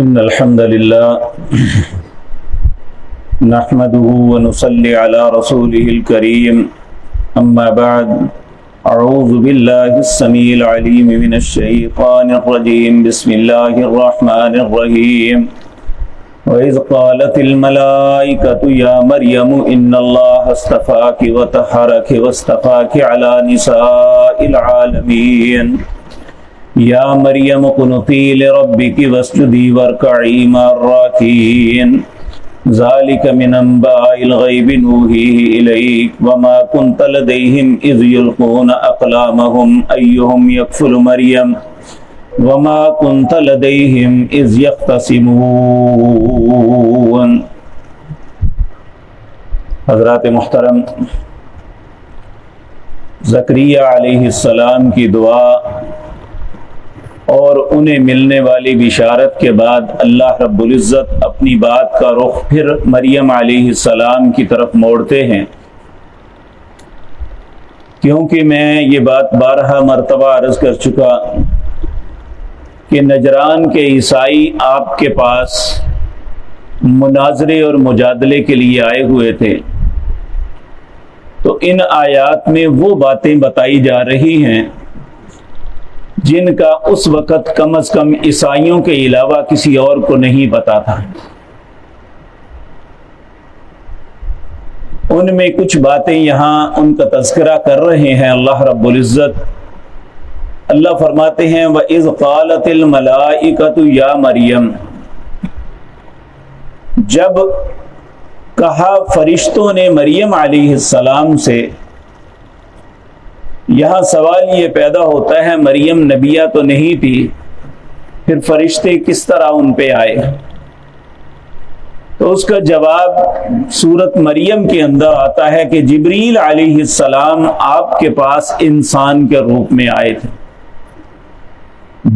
إن الحمد لله نحمده ونصلي على رسوله الكريم أما بعد أعوذ بالله السميع العليم من الشيطان الرجيم بسم الله الرحمن الرحيم وإذ قالت الملائكة يا مريم إن الله اصطفاك وطهرك واصطفاك على نساء العالمين یا مریم اقنتی لربک واسجدی وارکعی مع الراکعین ذالک من انباء الغیب نوحیہ الیک وما کنت لدیہم اذ یلقون اقلامہم ایہم یکفل مریم وما کنت لدیہم اذ یختصمون۔ حضرات محترم، زکریا علیہ السلام کی دعا اور انہیں ملنے والی بشارت کے بعد اللہ رب العزت اپنی بات کا رخ پھر مریم علیہ السلام کی طرف موڑتے ہیں، کیونکہ میں یہ بات بارہا مرتبہ عرض کر چکا کہ نجران کے عیسائی آپ کے پاس مناظرے اور مجادلے کے لیے آئے ہوئے تھے، تو ان آیات میں وہ باتیں بتائی جا رہی ہیں جن کا اس وقت کم از کم عیسائیوں کے علاوہ کسی اور کو نہیں پتا تھا۔ ان میں کچھ باتیں یہاں ان کا تذکرہ کر رہے ہیں اللہ رب العزت۔ اللہ فرماتے ہیں وَإِذْ قَالَتِ الْمَلَائِكَةُ يَا مَرْيَمْ، جب کہا فرشتوں نے مریم علیہ السلام سے۔ یہاں سوال یہ پیدا ہوتا ہے مریم نبیہ تو نہیں تھی، پھر فرشتے کس طرح ان پہ آئے؟ تو اس کا جواب سورت مریم کے اندر آتا ہے کہ جبریل علیہ السلام آپ کے پاس انسان کے روپ میں آئے تھے۔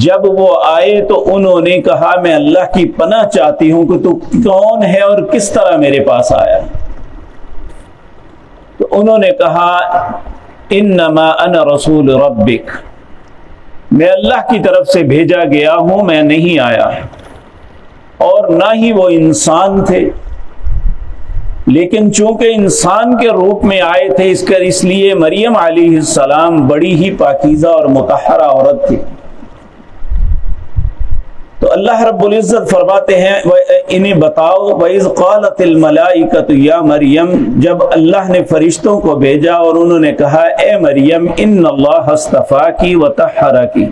جب وہ آئے تو انہوں نے کہا میں اللہ کی پناہ چاہتی ہوں کہ تو کون ہے اور کس طرح میرے پاس آیا؟ تو انہوں نے کہا انما انا رسول ربک، میں اللہ کی طرف سے بھیجا گیا ہوں، میں نہیں آیا، اور نہ ہی وہ انسان تھے، لیکن چونکہ انسان کے روپ میں آئے تھے اس لیے مریم علیہ السلام بڑی ہی پاکیزہ اور مطہرہ عورت تھی۔ تو اللہ رب العزت فرماتے ہیں انہیں بتاؤ وَإِذْ قَالَتِ الْمَلَائِكَةُ يَا مَرْيَمْ، جب اللہ نے فرشتوں کو بھیجا اور انہوں نے کہا اے مریم ان اللہ اصطفاکی وطہرکی،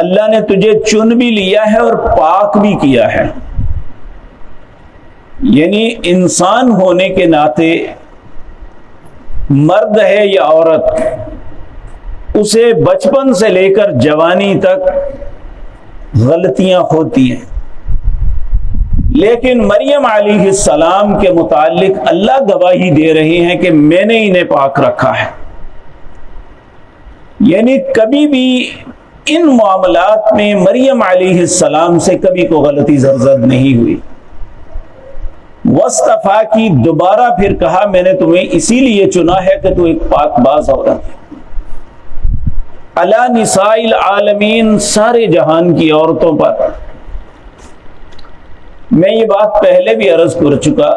اللہ نے تجھے چن بھی لیا ہے اور پاک بھی کیا ہے۔ یعنی انسان ہونے کے ناطے مرد ہے یا عورت، اسے بچپن سے لے کر جوانی تک غلطیاں ہوتی ہیں، لیکن مریم علیہ السلام کے متعلق اللہ گواہی دے رہے ہیں کہ میں نے انہیں پاک رکھا ہے۔ یعنی کبھی بھی ان معاملات میں مریم علیہ السلام سے کبھی کوئی غلطی زرزد نہیں ہوئی۔ وصطفیٰ کی دوبارہ پھر کہا میں نے تمہیں اسی لیے چنا ہے کہ تو ایک پاک باز عورت ہے، علی نساء العالمین، سارے جہان کی عورتوں پر۔ میں یہ بات پہلے بھی عرض کر چکا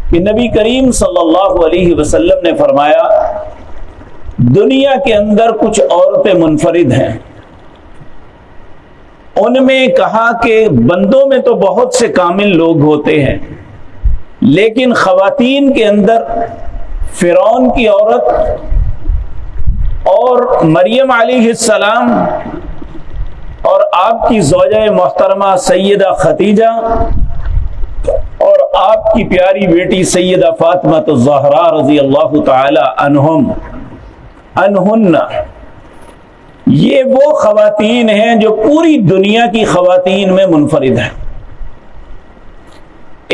کہ نبی کریم صلی اللہ علیہ وسلم نے فرمایا دنیا کے اندر کچھ عورتیں منفرد ہیں، ان میں کہا کہ بندوں میں تو بہت سے کامل لوگ ہوتے ہیں، لیکن خواتین کے اندر فرعون کی عورت اور مریم علیہ السلام اور آپ کی زوجہ محترمہ سیدہ خدیجہ اور آپ کی پیاری بیٹی سیدہ فاطمہ الزہرا رضی اللہ تعالی عنہن، یہ وہ خواتین ہیں جو پوری دنیا کی خواتین میں منفرد ہیں۔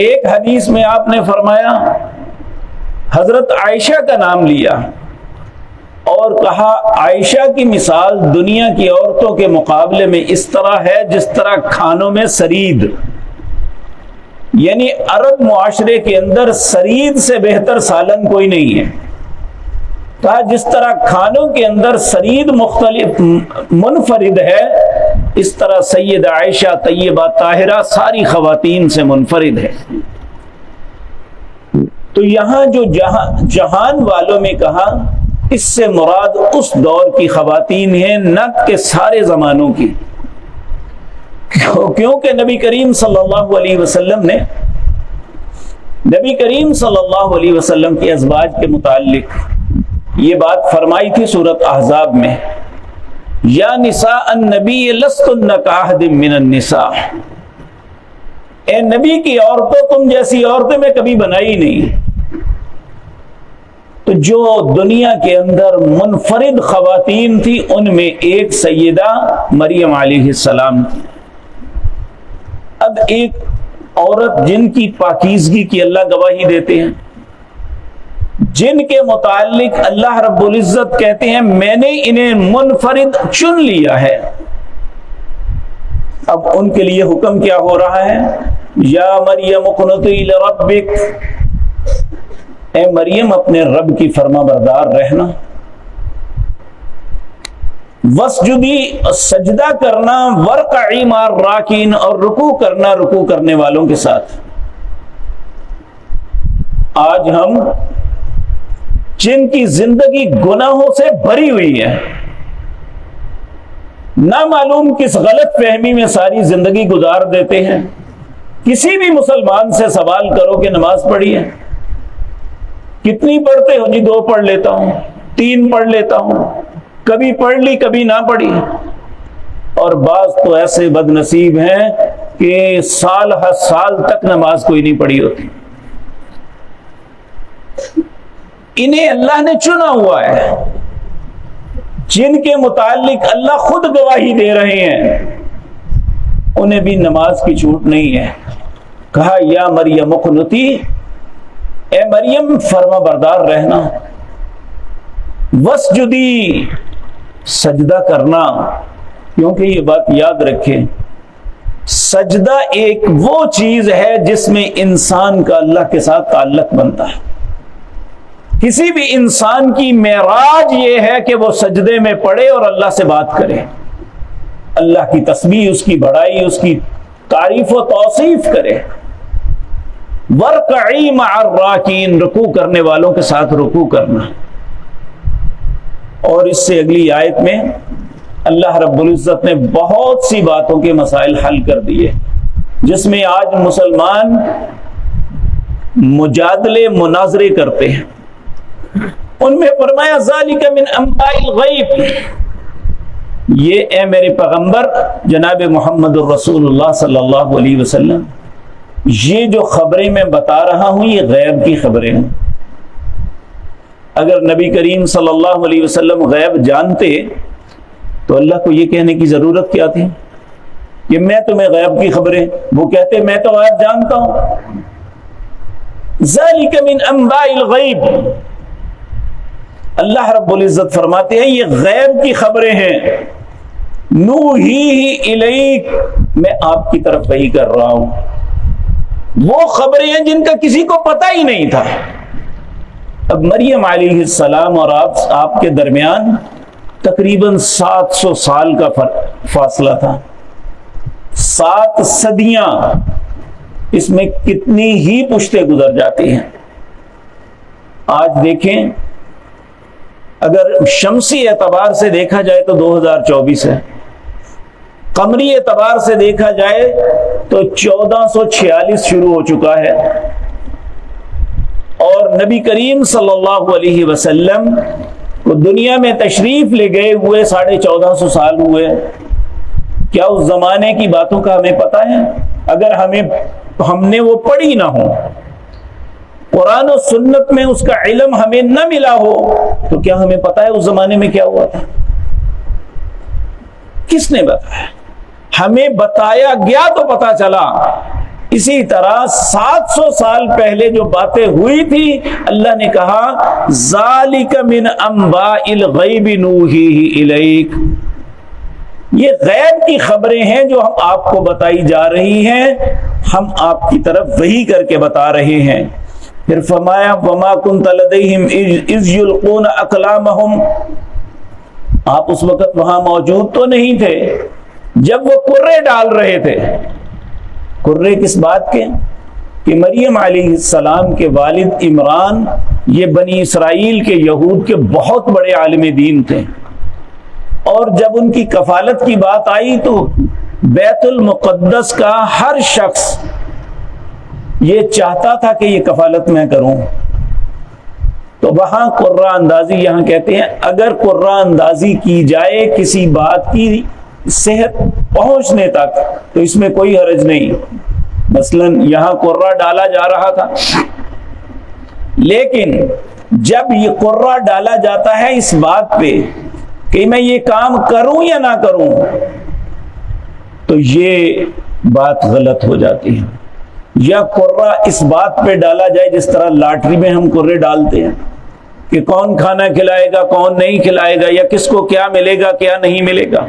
ایک حدیث میں آپ نے فرمایا، حضرت عائشہ کا نام لیا اور کہا عائشہ کی مثال دنیا کی عورتوں کے مقابلے میں اس طرح ہے جس طرح کھانوں میں سرید، یعنی عرب معاشرے کے اندر سرید سے بہتر سالن کوئی نہیں ہے۔ کہا جس طرح کھانوں کے اندر سرید مختلف منفرد ہے، اس طرح سید عائشہ طیبہ طاہرہ ساری خواتین سے منفرد ہے۔ تو یہاں جو جہان والوں میں کہا، اس سے مراد اس دور کی خواتین ہیں، نہ کہ سارے زمانوں کی، کیونکہ نبی کریم صلی اللہ علیہ وسلم نے نبی کریم صلی اللہ علیہ وسلم کے ازواج کے متعلق یہ بات فرمائی تھی سورۃ احزاب میں، یا نساء النبی لستن کاحد من النساء، اے نبی کی عورتوں تم جیسی عورتیں میں کبھی بنائی نہیں۔ تو جو دنیا کے اندر منفرد خواتین تھی ان میں ایک سیدہ مریم علیہ السلام تھی۔ اب ایک عورت جن کی پاکیزگی کی اللہ گواہی دیتے ہیں، جن کے متعلق اللہ رب العزت کہتے ہیں میں نے انہیں منفرد چن لیا ہے، اب ان کے لیے حکم کیا ہو رہا ہے؟ یا مریم اقنتی لربک، اے مریم اپنے رب کی فرما بردار رہنا، وسجدی سجدہ کرنا، ورکعی مع الراکعین اور رکوع کرنا رکوع کرنے والوں کے ساتھ۔ آج ہم جن کی زندگی گناہوں سے بھری ہوئی ہے، نہ معلوم کس غلط فہمی میں ساری زندگی گزار دیتے ہیں۔ کسی بھی مسلمان سے سوال کرو کہ نماز پڑھی ہے؟ کتنی پڑھتے ہو؟ جی 2 پڑھ لیتا ہوں، 3 پڑھ لیتا ہوں، کبھی پڑھ لی کبھی نہ پڑھی۔ اور بعض تو ایسے بد نصیب ہیں کہ سال ہر سال تک نماز کوئی نہیں پڑھی ہوتی۔ انہیں اللہ نے چنا ہوا ہے، جن کے متعلق اللہ خود گواہی دے رہے ہیں، انہیں بھی نماز کی چھوٹ نہیں ہے۔ کہا یا مریم اقنتی، اے مریم فرما بردار رہنا، وسجدی سجدہ کرنا، کیونکہ یہ بات یاد رکھیں، سجدہ ایک وہ چیز ہے جس میں انسان کا اللہ کے ساتھ تعلق بنتا ہے۔ کسی بھی انسان کی معراج یہ ہے کہ وہ سجدے میں پڑے اور اللہ سے بات کرے، اللہ کی تسبیح، اس کی بڑائی، اس کی تعریف و توصیف کرے۔ وَارْكَعِي مَعَ الرَّاكِعِينَ، رکوع کرنے والوں کے ساتھ رکوع کرنا۔ اور اس سے اگلی آیت میں اللہ رب العزت نے بہت سی باتوں کے مسائل حل کر دیے، جس میں آج مسلمان مجادلے مناظرے کرتے ہیں۔ ان میں فرمایا ذَلِكَ مِنْ أَنْبَاءِ الْغَيْبِ، یہ اے میرے پیغمبر جناب محمد الرسول اللہ صلی اللہ علیہ وسلم، یہ جو خبریں میں بتا رہا ہوں یہ غیب کی خبریں ہیں۔ اگر نبی کریم صلی اللہ علیہ وسلم غیب جانتے تو اللہ کو یہ کہنے کی ضرورت کیا تھی کہ میں تمہیں غیب کی خبریں، وہ کہتے میں تو غیب جانتا ہوں۔ ذَلِكَ مِنْ أَنْبَاءِ الْغَيْبِ، اللہ رب العزت فرماتے ہیں یہ غیب کی خبریں ہیں، نوحیہ الیک، میں آپ کی طرف وحی کر رہا ہوں۔ وہ خبریں ہیں جن کا کسی کو پتہ ہی نہیں تھا۔ اب مریم علیہ السلام اور آپ کے درمیان تقریباً 700 سال کا فاصلہ تھا، 7 صدیاں، اس میں کتنی ہی پشتیں گزر جاتی ہیں۔ آج دیکھیں اگر شمسی اعتبار سے دیکھا جائے تو 2024 ہے، قمری اعتبار سے دیکھا جائے تو 1446 شروع ہو چکا ہے، اور نبی کریم صلی اللہ علیہ وسلم کو دنیا میں تشریف لے گئے ہوئے 1450 سال ہوئے۔ کیا اس زمانے کی باتوں کا ہمیں پتہ ہے؟ اگر ہم نے وہ پڑھی نہ ہو، قرآن و سنت میں اس کا علم ہمیں نہ ملا ہو، تو کیا ہمیں پتہ ہے اس زمانے میں کیا ہوا تھا؟ کس نے بتایا؟ ہمیں بتایا گیا تو پتہ چلا۔ اسی طرح 700 سال پہلے جو باتیں ہوئی تھی، اللہ نے کہا ذَلِكَ مِنْ أَنْبَاءِ الْغَيْبِ نُوحِيهِ إِلَيْكَ، یہ غیب کی خبریں ہیں جو ہم آپ کو بتائی جا رہی ہیں، ہم آپ کی طرف وحی کر کے بتا رہے ہیں۔ پھر فرمایا وَمَا كُنْتَ لَدَيْهِمْ إِذْ يُلْقُونَ أَقْلَامَهُمْ، آپ اس وقت وہاں موجود تو نہیں تھے جب وہ قرے ڈال رہے تھے، قرے کس بات کے؟ کہ مریم علیہ السلام کے والد عمران یہ بنی اسرائیل کے یہود کے بہت بڑے عالم دین تھے، اور جب ان کی کفالت کی بات آئی تو بیت المقدس کا ہر شخص یہ چاہتا تھا کہ یہ کفالت میں کروں. تو وہاں قرہ اندازی، یہاں کہتے ہیں اگر قرہ اندازی کی جائے کسی بات کی صحت پہنچنے تک تو اس میں کوئی حرج نہیں. مثلا یہاں قرہ ڈالا جا رہا تھا، لیکن جب یہ قرہ ڈالا جاتا ہے اس بات پہ کہ میں یہ کام کروں یا نہ کروں، تو یہ بات غلط ہو جاتی ہے. یا قرہ اس بات پہ ڈالا جائے جس طرح لاٹری میں ہم قرے ڈالتے ہیں کہ کون کھانا کھلائے گا کون نہیں کھلائے گا، یا کس کو کیا ملے گا کیا نہیں ملے گا،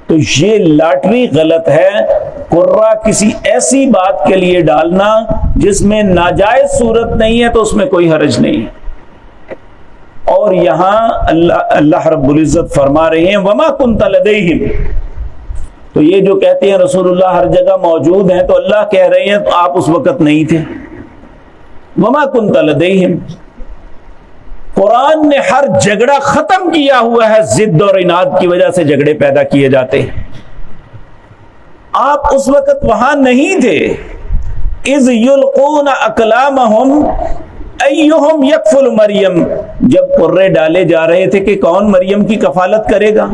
تو یہ لاٹری غلط ہے. قرہ کسی ایسی بات کے لیے ڈالنا جس میں ناجائز صورت نہیں ہے تو اس میں کوئی حرج نہیں. اور یہاں اللہ رب العزت فرما رہے ہیں وما کنت لدیہم. تو یہ جو کہتے ہیں رسول اللہ ہر جگہ موجود ہیں، تو اللہ کہہ رہے ہیں تو آپ اس وقت نہیں تھے. وما کنت لدیہم، قرآن نے ہر جھگڑا ختم کیا ہوا ہے. ضد اور عناد کی وجہ سے جھگڑے پیدا کیے جاتے ہیں. آپ اس وقت وہاں نہیں تھے. اذ یلقون اقلامہم ایہم یکفل مریم، جب قرے ڈالے جا رہے تھے کہ کون مریم کی کفالت کرے گا.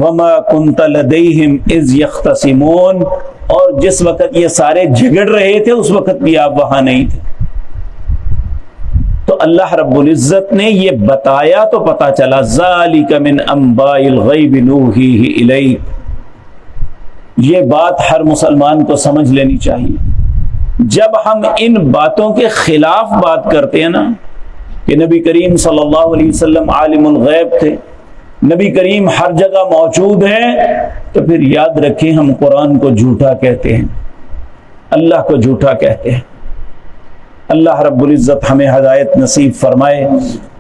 وما کنت لدیہم اذ یختصمون، اور جس وقت یہ سارے جھگڑ رہے تھے اس وقت بھی آپ وہاں نہیں تھے. تو اللہ رب العزت نے یہ بتایا تو پتا چلا ذالک من انباء الغیب نوحیہ الیک. یہ بات ہر مسلمان کو سمجھ لینی چاہیے. جب ہم ان باتوں کے خلاف بات کرتے ہیں نا کہ نبی کریم صلی اللہ علیہ وسلم عالم الغیب تھے، نبی کریم ہر جگہ موجود ہیں، تو پھر یاد رکھیں ہم قرآن کو جھوٹا کہتے ہیں، اللہ کو جھوٹا کہتے ہیں. اللہ رب العزت ہمیں ہدایت نصیب فرمائے.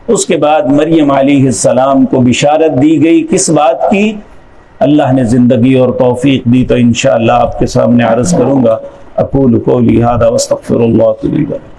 اس کے بعد مریم علیہ السلام کو بشارت دی گئی کس بات کی؟ اللہ نے زندگی اور توفیق دی تو انشاءاللہ آپ کے سامنے عرض کروں گا. اقول قولی ھذا واستغفر اللہ لي ولکم.